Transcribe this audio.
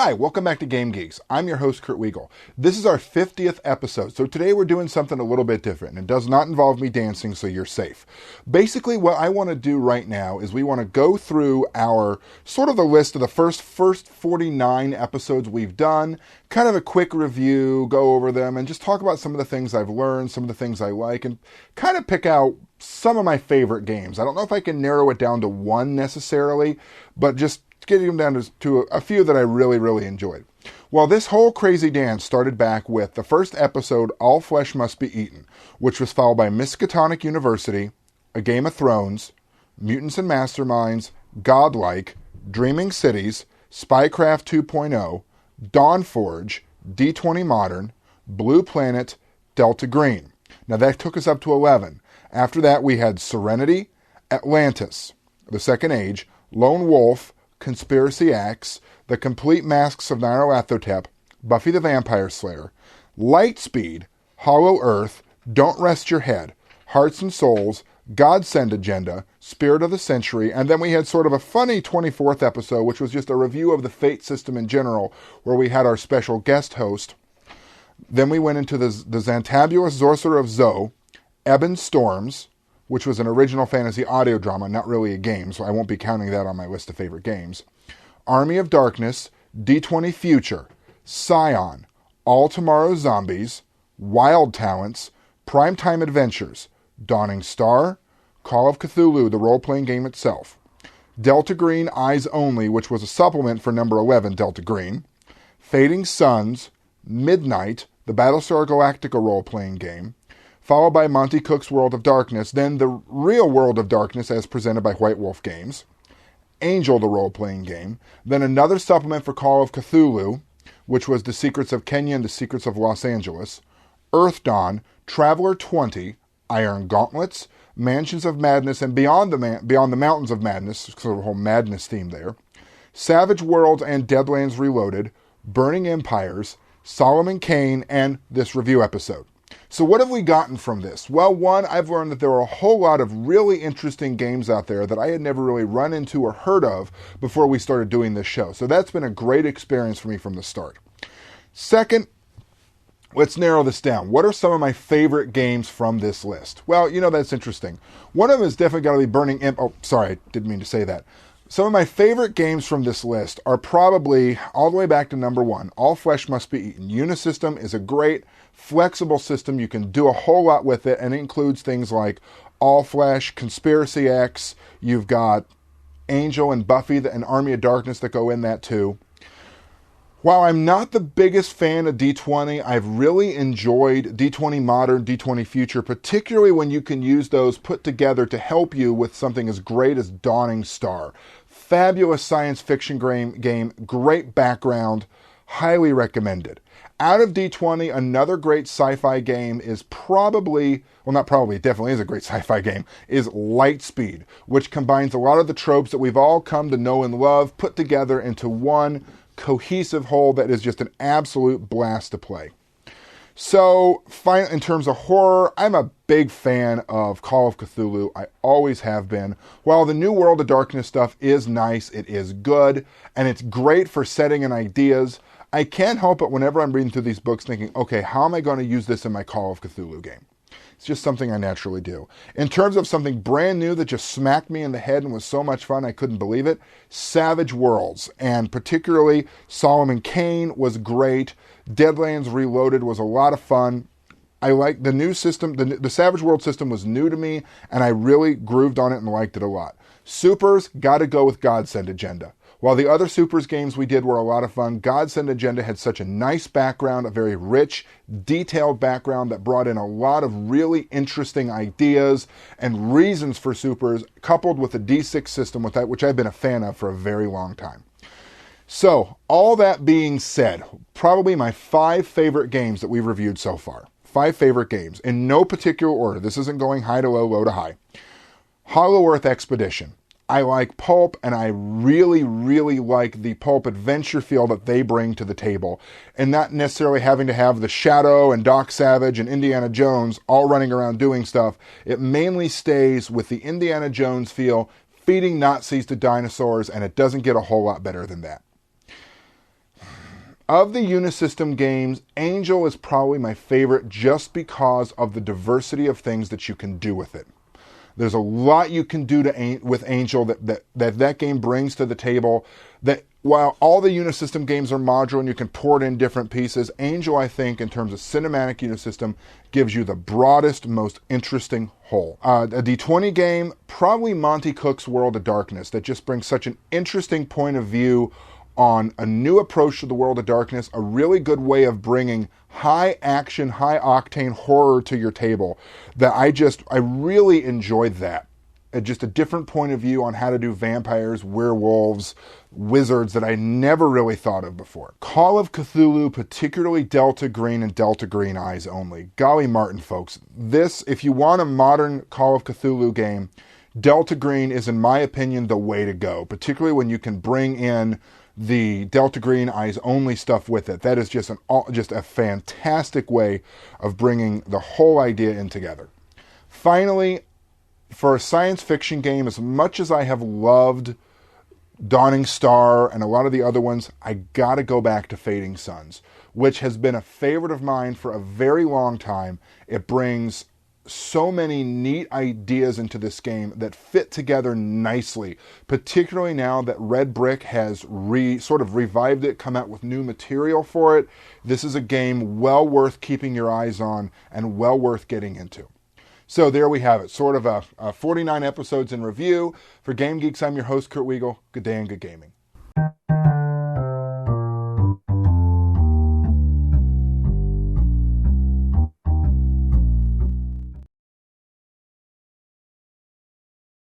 Hi, welcome back to Game Geeks. I'm your host, Kurt Wiegel. This is our 50th episode, so today we're doing something a little bit different. It does not involve me dancing, so you're safe. Basically, what I want to do right now is we want to go through our, sort of the list of the first 49 episodes we've done, kind of a quick review, go over them, and just talk about some of the things I've learned, some of the things I like, and kind of pick out some of my favorite games. I don't know if I can narrow it down to one necessarily, but just getting them down to a few that I really enjoyed. Well, this whole crazy dance started back with the first episode, All Flesh Must Be Eaten, which was followed by MISKATONIC University, A Game of Thrones, Mutants and Masterminds, Godlike, Dreaming Cities, Spycraft 2.0, Dawnforge, D20 Modern, Blue Planet, Delta Green. Now that took us up to 11. After that we had Serenity, Atlantis, The Second Age, Lone Wolf, Conspiracy Acts, The Complete Masks of Nyarlathotep, Buffy the Vampire Slayer, Lightspeed, Hollow Earth, Don't Rest Your Head, Hearts and Souls, Godsend Agenda, Spirit of the Century, and then we had sort of a funny 24th episode, which was just a review of the Fate system in general, where we had our special guest host. Then we went into the Xantabulous Sorcerer of Zoe, Ebon Storms, which was an original fantasy audio drama, not really a game, so I won't be counting that on my list of favorite games. Army of Darkness, D20 Future, Scion, All Tomorrow's Zombies, Wild Talents, Primetime Adventures, Dawning Star, Call of Cthulhu, the role-playing game itself, Delta Green Eyes Only, which was a supplement for number 11, Delta Green, Fading Suns, Midnight, the Battlestar Galactica role-playing game, followed by Monty Cook's World of Darkness, then the real World of Darkness as presented by White Wolf Games, Angel, the role-playing game, then another supplement for Call of Cthulhu, which was The Secrets of Kenya and The Secrets of Los Angeles, Earth Dawn, Traveler 20, Iron Gauntlets, Mansions of Madness, and Beyond the Mountains of Madness, sort of a whole madness theme there, Savage Worlds and Deadlands Reloaded, Burning Empires, Solomon Kane, and this review episode. So what have we gotten from this? Well, one, I've learned that there are a whole lot of really interesting games out there that I had never really run into or heard of before we started doing this show. So that's been a great experience for me from the start. Second, let's narrow this down. What are some of my favorite games from this list? Well, that's interesting. One of them is definitely got to be Burning Oh, sorry, I didn't mean to say that. Some of my favorite games from this list are probably all the way back to number 1, All Flesh Must Be Eaten. Unisystem is a great, flexible system. You can do a whole lot with it, and it includes things like All Flesh, Conspiracy X, you've got Angel and Buffy and Army of Darkness that go in that too. While I'm not the biggest fan of D20, I've really enjoyed D20 Modern, D20 Future, particularly when you can use those put together to help you with something as great as Dawning Star. Fabulous science fiction game, great background, highly recommended. Out of D20, another great sci-fi game is definitely is a great sci-fi game, is Lightspeed, which combines a lot of the tropes that we've all come to know and love, put together into one cohesive whole that is just an absolute blast to play. So, in terms of horror, I'm a big fan of Call of Cthulhu. I always have been. While the new World of Darkness stuff is nice, it is good, and it's great for setting and ideas, I can't help it whenever I'm reading through these books thinking, okay, how am I going to use this in my Call of Cthulhu game? It's just something I naturally do. In terms of something brand new that just smacked me in the head and was so much fun I couldn't believe it, Savage Worlds, and particularly Solomon Kane was great. Deadlands Reloaded was a lot of fun. I like the new system. The Savage World system was new to me, and I really grooved on it and liked it a lot. Supers, got to go with Godsend Agenda. While the other Supers games we did were a lot of fun, Godsend Agenda had such a nice background, a very rich, detailed background that brought in a lot of really interesting ideas and reasons for Supers, coupled with the D6 system, which I've been a fan of for a very long time. So, all that being said, probably my 5 favorite games that we've reviewed so far. 5 favorite games, in no particular order. This isn't going high to low, low to high. Hollow Earth Expedition. I like pulp, and I really like the pulp adventure feel that they bring to the table, and not necessarily having to have the Shadow and Doc Savage and Indiana Jones all running around doing stuff. It mainly stays with the Indiana Jones feel, feeding Nazis to dinosaurs, and it doesn't get a whole lot better than that. Of the Unisystem games, Angel is probably my favorite just because of the diversity of things that you can do with it. There's a lot you can do with Angel that game brings to the table, that while all the Unisystem games are modular and you can port in different pieces, Angel, I think, in terms of cinematic Unisystem, gives you the broadest, most interesting whole. A D20 game, probably Monty Cook's World of Darkness, that just brings such an interesting point of view on a new approach to the World of Darkness, a really good way of bringing high action, high octane horror to your table, that I really enjoyed that. Just a different point of view on how to do vampires, werewolves, wizards that I never really thought of before. Call of Cthulhu, particularly Delta Green and Delta Green Eyes only. Golly Martin, folks. This, if you want a modern Call of Cthulhu game, Delta Green is, in my opinion, the way to go, particularly when you can bring in the Delta Green Eyes only stuff with it. That is just a fantastic way of bringing the whole idea in together. Finally, for a science fiction game, as much as I have loved Dawning Star and a lot of the other ones, I gotta go back to Fading Suns, which has been a favorite of mine for a very long time. It brings so many neat ideas into this game that fit together nicely, particularly now that Red Brick has sort of revived it, come out with new material for it. This is a game well worth keeping your eyes on and well worth getting into. So there we have it, sort of a 49 episodes in review. For Game Geeks, I'm your host, Kurt Wiegel. Good day and good gaming.